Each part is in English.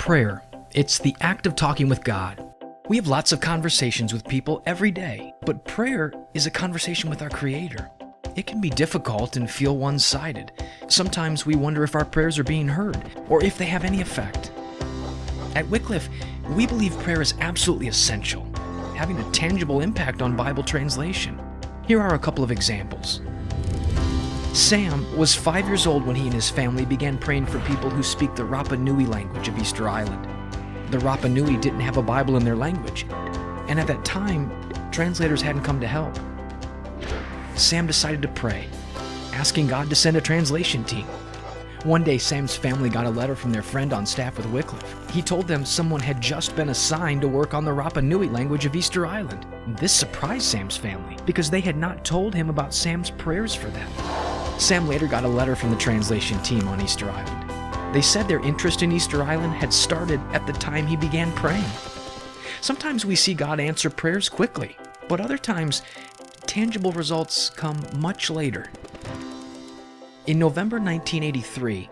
Prayer. It's the act of talking with God. We have lots of conversations with people every day, but prayer is a conversation with our Creator. It can be difficult and feel one-sided. Sometimes we wonder if our prayers are being heard, or if they have any effect. At Wycliffe, we believe prayer is absolutely essential, having a tangible impact on Bible translation. Here are a couple of examples. Sam was 5 years old when he and his family began praying for people who speak the Rapa Nui language of Easter Island. The Rapa Nui didn't have a Bible in their language, and at that time, translators hadn't come to help. Sam decided to pray, asking God to send a translation team. One day, Sam's family got a letter from their friend on staff with Wycliffe. He told them someone had just been assigned to work on the Rapa Nui language of Easter Island. This surprised Sam's family because they had not told him about Sam's prayers for them. Sam later got a letter from the translation team on Easter Island. They said their interest in Easter Island had started at the time he began praying. Sometimes we see God answer prayers quickly, but other times, tangible results come much later. In November 1983,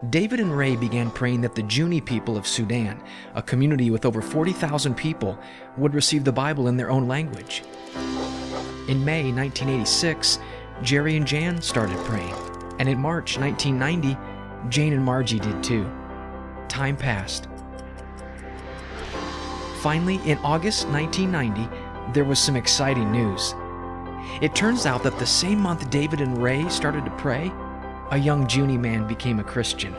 David and Ray began praying that the Juni people of Sudan, a community with over 40,000 people, would receive the Bible in their own language. In May 1986, Jerry and Jan started praying, and in March 1990, Jane and Margie did too. Time passed. Finally, in August 1990, there was some exciting news. It turns out that the same month David and Ray started to pray, a young Juni man became a Christian.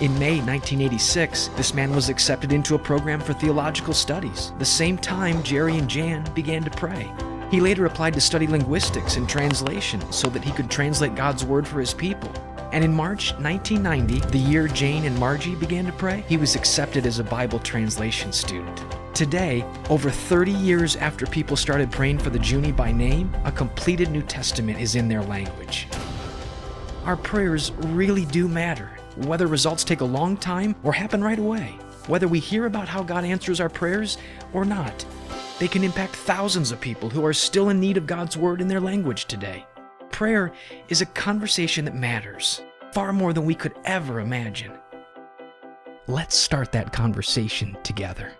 In May 1986, this man was accepted into a program for theological studies, the same time Jerry and Jan began to pray. He later applied to study linguistics and translation so that he could translate God's Word for his people. And in March 1990, the year Jane and Margie began to pray, he was accepted as a Bible translation student. Today, over 30 years after people started praying for the Juni by name, a completed New Testament is in their language. Our prayers really do matter, whether results take a long time or happen right away. Whether we hear about how God answers our prayers or not, they can impact thousands of people who are still in need of God's Word in their language today. Prayer is a conversation that matters, far more than we could ever imagine. Let's start that conversation together.